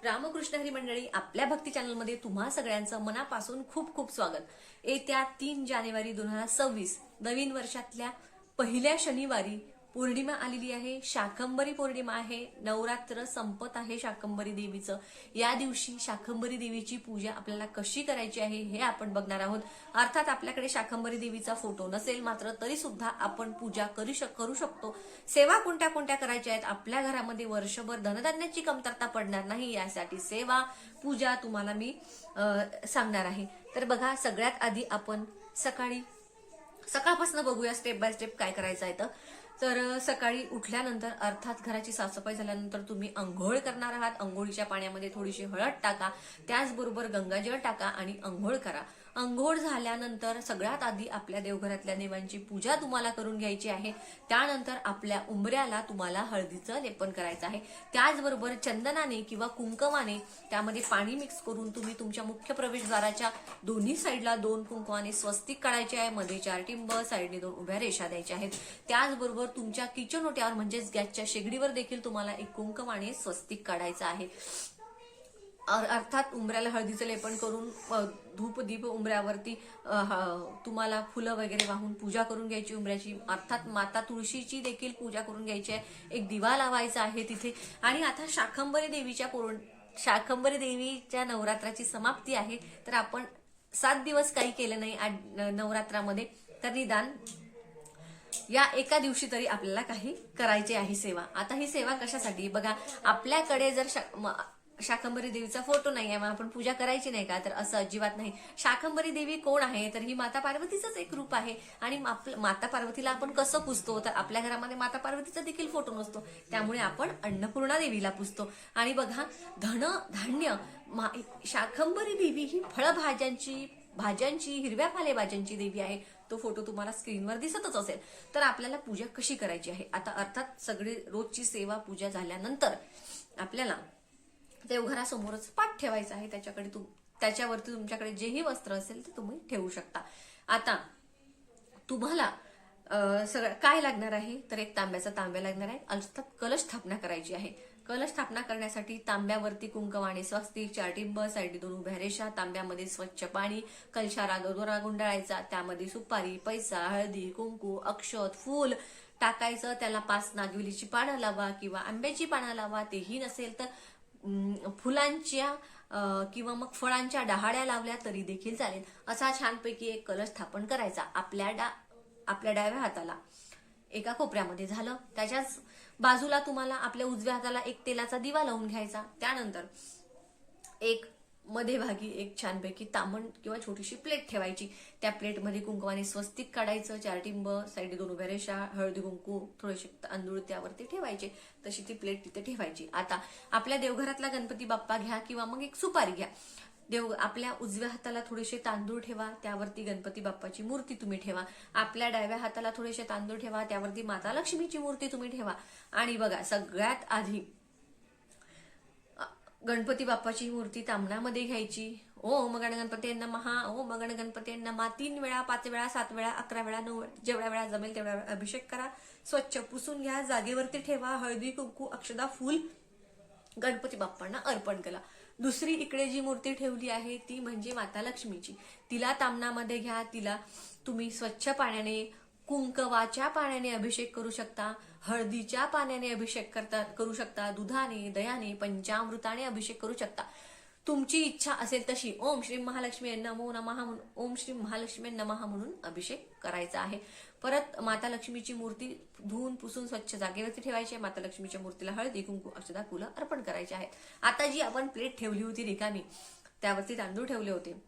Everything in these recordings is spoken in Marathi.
रामकृष्ण हरी मंडळी, आपल्या भक्ती चॅनलमध्ये तुम्हा सगळ्यांचं मनापासून खूप खूप स्वागत. येत्या 3 जानेवारी 2026 नवीन वर्षातल्या पहिल्या शनिवारी पौर्णिमा आलेली आहे. शाकंभरी पौर्णिमा आहे. नवरात्र संपत आहे शाकंभरी देवीचं. या दिवशी शाकंभरी देवीची पूजा आपल्याला कशी करायची आहे हे आपण बघणार आहोत. अर्थात आपल्याकडे शाकंभरी देवीचा फोटो नसेल मात्र तरी सुद्धा आपण पूजा करू शकतो. सेवा कोणत्या कोणत्या करायच्या आहेत, आपल्या घरामध्ये वर्षभर धनधान्याची कमतरता पडणार नाही यासाठी सेवा पूजा तुम्हाला मी सांगणार आहे. तर बघा, सगळ्यात आधी आपण सकाळपासून बघूया स्टेप बाय स्टेप काय करायचं आहे. तर सकाळी उठल्यानंतर अर्थात घराची साफसफाई झाल्यानंतर तुम्ही अंघोळ करणार आहात. अंघोळीच्या पाण्यामध्ये थोडीशी हळद टाका, त्याचबरोबर गंगाजळ टाका आणि अंघोळ करा. अंघोळ झाल्यानंतर सगळ्यात आधी आपल्या देवघरातल्या देवांची पूजा तुम्हाला करून घ्यायची आहे. त्यानंतर आपल्या उंबऱ्याला तुम्हाला हळदीचं लेपन करायचं आहे. त्याचबरोबर चंदनाने किंवा कुंकवाने त्यामध्ये पाणी मिक्स करून तुम्ही तुमच्या मुख्य प्रवेशद्वाराच्या दोन्ही साईडला 2 कुंकवाने स्वस्तिक काढायचे आहे. मध्ये 4 टिंब, साईडने 2 उभ्या रेषा द्यायच्या आहेत. त्याचबरोबर तुमच्या किचन ओट्यावर म्हणजेच गॅसच्या शेगडीवर देखील तुम्हाला एक कुंकवाने स्वस्तिक काढायचं आहे. अर्थात उंबऱ्याला हळदीचं लेपन करून धूप दीप उंबऱ्यावरती तुम्हाला फुलं वगैरे वाहून पूजा करून घ्यायची उंबऱ्याची. अर्थात माता तुळशीची देखील पूजा करून घ्यायची आहे. एक दिवा लावायचा आहे तिथे. आणि आता शाकंभरी देवीच्या नवरात्राची समाप्ती आहे. तर आपण 7 दिवस काही केलं नाही नवरात्रामध्ये, तर निदान या एका दिवशी तरी आपल्याला काही करायची आहे सेवा. आता ही सेवा कशासाठी बघा, आपल्याकडे जर शाकंभरी देवीचा फोटो नाही आहे मग आपण पूजा करायची नाही का, तर असं अजिबात नाही. शाकंभरी देवी कोण आहे, तर ही माता पार्वतीचंच एक रूप आहे. आणि माता पार्वतीला आपण कसं पुजतो, तर आपल्या घरामध्ये माता पार्वतीचा देखील फोटो नसतो, त्यामुळे आपण अन्नपूर्णा देवीला पुजतो. आणि बघा, धान्य शाकंभरी देवी ही भाज्यांची हिरव्या पालेभाज्यांची देवी आहे. तो फोटो तुम्हाला स्क्रीनवर दिसतच असेल. तर आपल्याला पूजा कशी करायची आहे, आता अर्थात सगळी रोजची सेवा पूजा झाल्यानंतर आपल्याला देवघरासमोरच पाट ठेवायचा आहे. त्याच्यावरती तुमच्याकडे जेही वस्त्र असेल ते तुम्ही ठेवू शकता. आता तुम्हाला सगळं काय लागणार आहे, तर एक तांब्याचा तांब्या लागणार आहे. अर्थात कलश स्थापना करायची आहे. कलश स्थापना करण्यासाठी तांब्यावरती कुंकवाने स्वस्तिक, 4 टिंब, साईडने 2 उभ्या रेषा, तांब्यामध्ये स्वच्छ पाणी, कलशाला दोरा गुंडाळायचा, त्यामध्ये सुपारी, पैसा, हळदी, कुंकू, अक्षत, फूल टाकायचं. त्याला 5 नागवेलीची पानं लावा किंवा आंब्याची पानं लावा. तेही नसेल तर फुलांच्या किंवा मग फळांच्या डहाळ्या लावल्या तरी देखील चालेल. असा छानपैकी एक कलश स्थापन करायचा. आपल्या डाव्या हाताला एका कोपऱ्यामध्ये झालं. त्याच्याच बाजूला तुम्हाला आपल्या उजव्या हाताला एक तेलाचा दिवा लावून घ्यायचा. त्यानंतर एक मध्यभागी एक छानपैकी तांबण किंवा छोटीशी प्लेट ठेवायची. त्या प्लेटमध्ये कुंकवाने स्वस्तिक काढायचं, 4 टिंब, साईडने 2 उभ्या रेषा, हळदी कुंकू, थोडेसे तांदूळ त्यावरती ठेवायचे. तशी ती प्लेट तिथे ठेवायची. आता आपल्या देवघरातला गणपती बाप्पा घ्या किंवा मग एक सुपारी घ्या. आपल्या उजव्या हाताला थोडेसे तांदूळ ठेवा, त्यावरती गणपती बाप्पाची मूर्ती तुम्ही ठेवा. आपल्या डाव्या हाताला थोडेसे तांदूळ ठेवा, त्यावरती माता लक्ष्मीची मूर्ती तुम्ही ठेवा. आणि बघा, सगळ्यात आधी गणपती बाप्पाची मूर्ती तामणामध्ये घ्यायची. ओम गण गणपती नमः, ओम गण गणपती नमः 3 वेळा, 5 वेळा, 7 वेळा, 11 वेळा, 9 वेळा, जेवढ्या वेळा जमेल तेवढ्या वेळा अभिषेक करा. स्वच्छ पुसून घ्या, जागेवरती ठेवा. हळदी कुंकू, अक्षदा, फूल गणपती बाप्पांना अर्पण करा. दुसरी इकडे जी मूर्ती ठेवली आहे ती म्हणजे माता लक्ष्मीची. तिला तामणामध्ये घ्या. तिला तुम्ही स्वच्छ पाण्याने, कुंकवाच्या पाण्याने अभिषेक करू शकता, हळदीच्या पाण्याने अभिषेक करू शकता, दुधाने, दयाने, पंचामृताने अभिषेक करू शकता. तुमची इच्छा असेल तशी ओम श्री महालक्ष्मी नमो नमः, ओम श्री महालक्ष्मी नमः म्हणून अभिषेक करायचा आहे. परत माता लक्ष्मीची मूर्ती धुवून पुसून स्वच्छ जागेवरती ठेवायची आहे. माता लक्ष्मीच्या मूर्तीला हळदी कुंकू, अक्षता, फुलं अर्पण करायचे आहेत. आता जी आपण प्लेट ठेवली होती रिकामी, त्यावरती तांदूळ ठेवले होते,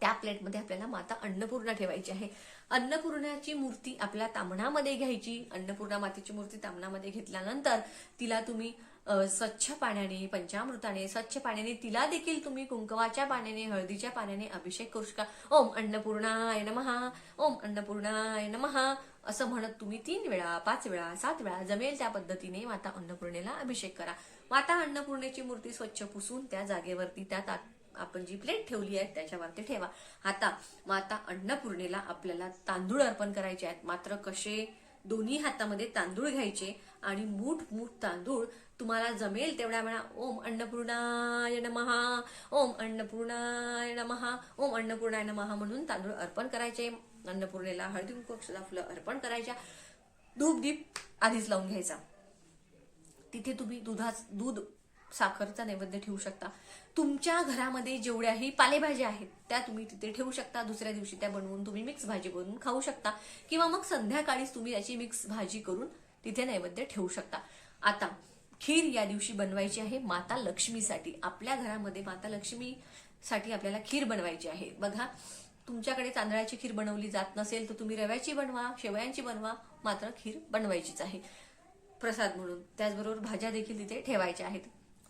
त्या प्लेटमध्ये आपल्याला माता अन्नपूर्णा ठेवायची आहे. अन्नपूर्णाची मूर्ती आपल्या तामणामध्ये घ्यायची. अन्नपूर्णा मातेची मूर्ती तामणामध्ये घेतल्यानंतर तिला तुम्ही स्वच्छ पाण्याने, पंचामृताने, स्वच्छ पाण्याने, तिला देखील तुम्ही कुंकवाच्या पाण्याने, हळदीच्या पाण्याने अभिषेक करू शकता. ओम अन्नपूर्णाय नमः, ओम अन्नपूर्णाय नमः असं म्हणत तुम्ही 3 वेळा, 5 वेळा, 7 वेळा जमेल त्या पद्धतीने माता अन्नपूर्णेला अभिषेक करा. माता अन्नपूर्णेची मूर्ती स्वच्छ पुसून त्या जागेवरती त्या आपण जी प्लेट ठेवली आहे त्याच्यावरती ठेवा. आता माता अन्नपूर्णेला आपल्याला तांदूळ अर्पण करायचे आहेत. मात्र कसे, दोन्ही हातामध्ये तांदूळ घ्यायचे आणि मूठ तांदूळ तुम्हाला जमेल तेवढ्या म्हणा ओम अन्नपूर्णाय नमः, ओम अन्नपूर्णाय नमः, ओम अन्नपूर्णाय नमः म्हणून तांदूळ अर्पण करायचे. अन्नपूर्णेला हळदी कुंकू अक्षता फुलं अर्पण करायच्या. धूप दीप आधीच लावून घ्यायचा. तिथे तुम्ही दूध साखरचा नैवेद्य ठेवू शकता. तुमच्या घरामध्ये जेवढ्याही पालेभाज्या आहेत त्या तुम्ही तिथे ठेवू शकता. दुसऱ्या दिवशी त्या बनवून तुम्ही मिक्स भाजी बनवून खाऊ शकता, किंवा मग संध्याकाळीच तुम्ही याची मिक्स भाजी करून तिथे नैवेद्य ठेवू शकता. आता खीर या दिवशी बनवायची आहे माता लक्ष्मीसाठी. आपल्या घरामध्ये माता लक्ष्मीसाठी आपल्याला खीर बनवायची आहे. बघा, तुमच्याकडे तांदळाची खीर बनवली जात नसेल तर तुम्ही रव्याची बनवा, शेवयांची बनवा, मात्र खीर बनवायचीच आहे प्रसाद म्हणून. त्याचबरोबर भाज्या देखील तिथे ठेवायच्या आहेत.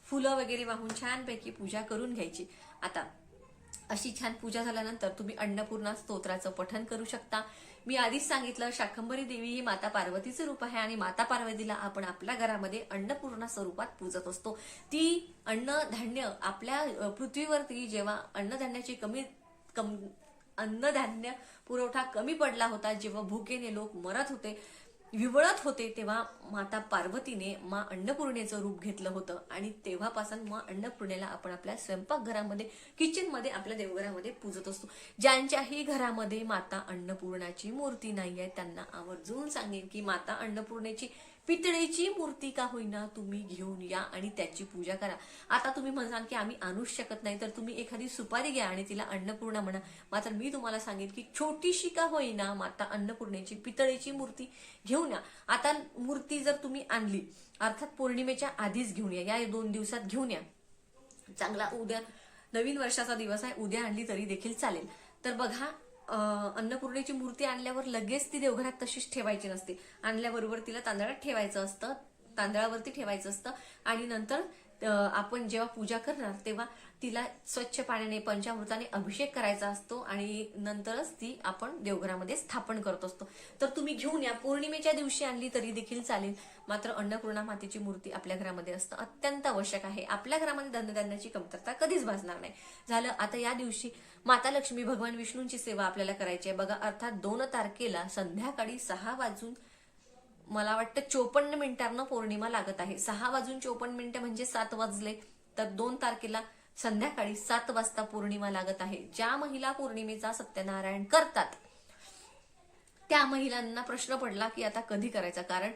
फुलं वगैरे वाहून छानपैकी पूजा करून घ्यायची. आता अशी छान पूजा झाल्यानंतर तुम्ही अन्नपूर्णा स्तोत्राचं पठण करू शकता. मी आधीच सांगितलं, शाकंभरी देवी ही माता पार्वतीचं रूप आहे आणि माता पार्वतीला आपण आपल्या घरामध्ये अन्नपूर्णा स्वरूपात पूजत असतो. ती अन्नधान्य आपल्या पृथ्वीवरती जेव्हा अन्नधान्याची अन्नधान्य पुरवठा कमी पडला होता, जेव्हा भुकेने लोक मरत होते, विवळत होते, तेव्हा माता पार्वतीने मा अन्नपूर्णेचं रूप घेतलं होतं. आणि तेव्हापासून मा अन्नपूर्णेला आपण आपल्या स्वयंपाकघरामध्ये, किचनमध्ये, आपल्या देवघरामध्ये पूजत असतो. ज्यांच्याही घरामध्ये माता अन्नपूर्णाची मूर्ती नाहीये त्यांना आवर्जून सांगेन की माता अन्नपूर्णेची पितळेची मूर्ती का होईना तुम्ही घेऊन या आणि त्याची पूजा करा. आता तुम्ही म्हणाल की आम्ही आणूच शकत नाही, तर तुम्ही एखादी सुपारी घ्या आणि तिला अन्नपूर्णा म्हणा. मात्र मी तुम्हाला सांगेन की छोटीशी का होईना माता अन्नपूर्णेची पितळेची मूर्ती घेऊन या. आता मूर्ती जर तुम्ही आणली, अर्थात पौर्णिमेच्या आधीच घेऊन या, या 2 दिवसात घेऊन या. चांगला उद्या नवीन वर्षाचा दिवस आहे, उद्या आणली तरी देखील चालेल. तर बघा, अन्नपूर्णेची मूर्ती आणल्यावर लगेच ती देवघरात तशीच ठेवायची नसते. आणल्याबरोबर तिला तांदळात ठेवायचं असतं, तांदळावरती ठेवायचं असतं. आणि नंतर आपण जेव्हा पूजा करणार तेव्हा तिला स्वच्छ पाण्याने, पंचामृताने अभिषेक करायचा असतो आणि नंतरच ती आपण देवघरामध्ये स्थापन करत असतो. तर तुम्ही घेऊन या. पौर्णिमेच्या दिवशी आणली तरी देखील चालेल, मात्र अन्नपूर्णा मातेची मूर्ती आपल्या घरामध्ये असणं अत्यंत आवश्यक आहे. आपल्या घरामध्ये धनधान्याची कमतरता कधीच भासणार नाही. झालं. आता या दिवशी माता लक्ष्मी, भगवान विष्णूंची सेवा आपल्याला करायची आहे. बघा, अर्थात 2 तारखेला संध्याकाळी 6 वाजून मला वाटतं 54 मिनिटांना पौर्णिमा लागत आहे. 6 वाजून 54 मिनिटं म्हणजे 7 वाजले. तर 2 तारखेला संध्याकाळी 7 वाजता पौर्णिमा लागत आहे. ज्या महिला पौर्णिमेचा सत्यनारायण करतात त्या महिलांना प्रश्न पडला की आता कधी करायचा. कारण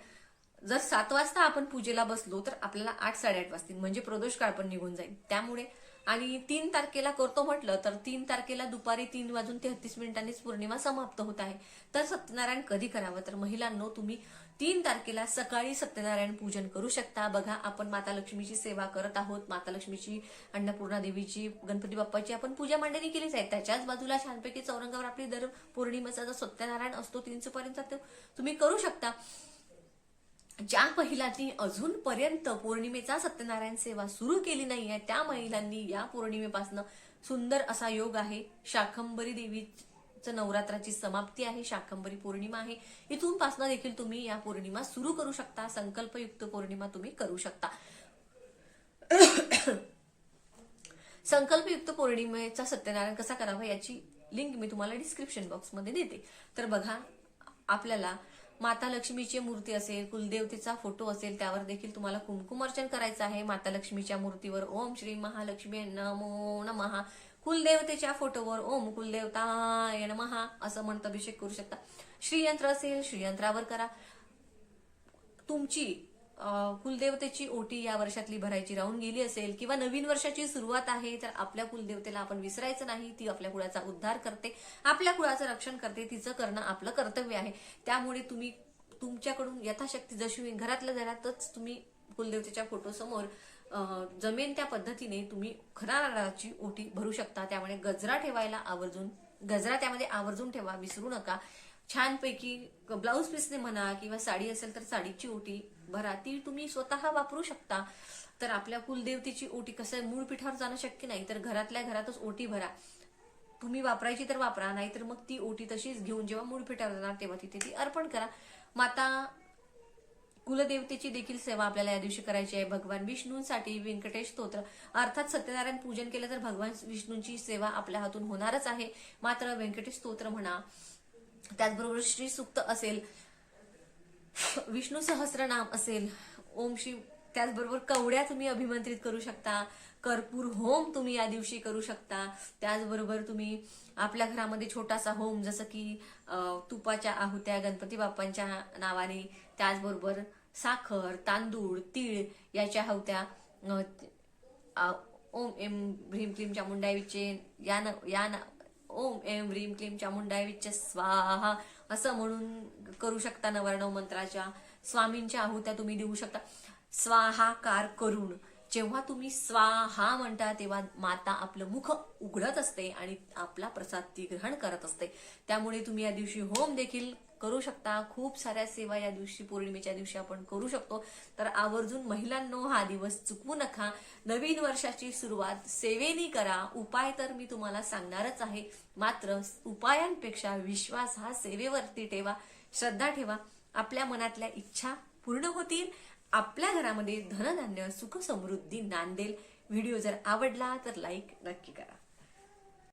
जर 7 वाजता आपण पूजेला बसलो तर आपल्याला 8-8:30 वाजतील, म्हणजे प्रदोष काळ पण निघून जाईल. त्यामुळे आणि 3 तारखेला करतो म्हटलं तर 3 तारखेला दुपारी 3 वाजून 33 मिनिटांनीच पौर्णिमा समाप्त होत आहे. तर सत्यनारायण कधी करावं? तर महिलांनो, तुम्ही 3 तारखेला सकाळी सत्यनारायण पूजन करू शकता. बघा, आपण माता लक्ष्मीची सेवा करत आहोत. माता लक्ष्मीची, अन्नपूर्णा देवीची, गणपती बाप्पाची आपण पूजा मांडणी केलीच आहे. त्याच्याच बाजूला छानपैकी चौरंगावर आपली दर पौर्णिमेचा जो सत्यनारायण असतो 3 पर्यंत तुम्ही करू शकता. ज्या महिलांनी अजूनपर्यंत पौर्णिमेचा सत्यनारायण सेवा सुरू केली नाहीये त्या महिलांनी या पौर्णिमेपासून सुंदर असा योग आहे. शाकंभरी देवीचं नवरात्राची समाप्ती आहे, शाकंभरी पौर्णिमा आहे. इथून पासून देखील तुम्ही या पौर्णिमा सुरू करू शकता. संकल्पयुक्त पौर्णिमा तुम्ही करू शकता. संकल्पयुक्त पौर्णिमेचा सत्यनारायण कसा करावा याची लिंक मी तुम्हाला डिस्क्रिप्शन बॉक्समध्ये देते. तर बघा, आपल्याला माता लक्ष्मीची मूर्ती असेल, कुलदेवतेचा फोटो असेल, त्यावर देखील तुम्हाला कुंकुमार्चन करायचं आहे. माता लक्ष्मीच्या मूर्तीवर ओम श्री महालक्ष्मी नमो नमः, कुलदेवतेच्या फोटोवर ओम कुलदेवताय नमः असं म्हणत अभिषेक करू शकता. श्रीयंत्र असेल, श्रीयंत्रावर करा. तुमची कुलदेवतेची ओटी या वर्षातली भरायची राहून गेली असेल, किंवा नवीन वर्षाची सुरुवात आहे, तर आपल्या कुलदेवतेला आपण विसरायचं नाही. ती आपल्या कुळाचा उद्धार करते, आपल्या कुळाचं रक्षण करते. तिचं करणं आपलं कर्तव्य आहे. त्यामुळे तुम्ही तुमच्याकडून यथाशक्ती जशी घरातल्या घरातच तुम्ही कुलदेवतेच्या फोटो समोर जमेन त्या पद्धतीने तुम्ही खरा नारळाची ओटी भरू शकता. त्यामुळे गजरा ठेवायला आवर्जून, गजरा त्यामध्ये आवर्जून ठेवा, विसरू नका. छानपैकी ब्लाऊज पीसने म्हणा किंवा साडी असेल तर साडीची ओटी भरा, ती तुम्ही स्वतः वापरू शकता. तर आपल्या कुलदेवतेची ओटी कसं मूळ पीठावर जाणं शक्य नाही, तर घरातल्या घरातच ओटी भरा. तुम्ही वापरायची तर वापरा, नाहीतर मग ती ओटी तशीच घेऊन जेव्हा मूळ पीठावर जाणार तेव्हा तिथे ती अर्पण करा. माता कुलदेवतेची देखील सेवा आपल्याला या दिवशी करायची आहे. भगवान विष्णूंसाठी व्यंकटेश स्तोत्र, अर्थात सत्यनारायण पूजन केलं तर भगवान विष्णूंची सेवा आपल्या हातून होणारच आहे. मात्र व्यंकटेश स्तोत्र म्हणा, त्याचबरोबर श्री सूक्त असेल, विष्णू सहस्रनाम असेल, ओम श्री त्याचबरोबर कवड्या तुम्ही अभिमंत्रित करू शकता, कर्पूर होम तुम्ही या दिवशी करू शकता. त्याचबरोबर तुम्ही आपल्या घरामध्ये छोटासा होम, जसं की तुपाच्या आहुत्या गणपती बाप्पांच्या नावाने, त्याचबरोबर साखर, तांदूळ, तीळ याच्या आहुत्या, ओम एम ह्रीम क्लीम चामुंडाय विच्चे ओम एम ह्रीम क्लीम चामुंडाय विच्चे स्वाहा असं म्हणून करू शकता. नवरणव मंत्राच्या स्वामींच्या आहुत्या तुम्ही देऊ शकता स्वाहाकार करून. जेव्हा तुम्ही स्वाहा म्हणता तेव्हा माता आपलं मुख उघडत असते आणि आपला प्रसाद ती ग्रहण करत असते. त्यामुळे तुम्ही या दिवशी होम देखील करू शकता. खूप साऱ्या सेवा या दिवशी, पौर्णिमेच्या दिवशी आपण करू शकतो. तर आवर्जून महिलांनो हा दिवस चुकवू नका. नवीन वर्षाची सुरुवात सेवेनी करा. उपाय तर मी तुम्हाला सांगणारच आहे, मात्र उपायांपेक्षा विश्वास हा सेवेवरती ठेवा, श्रद्धा ठेवा. आपल्या मनातल्या इच्छा पूर्ण होतील. आपल्या घरामध्ये धनधान्य सुख समृद्धी नांदेल. व्हिडिओ जर आवडला तर लाईक नक्की करा.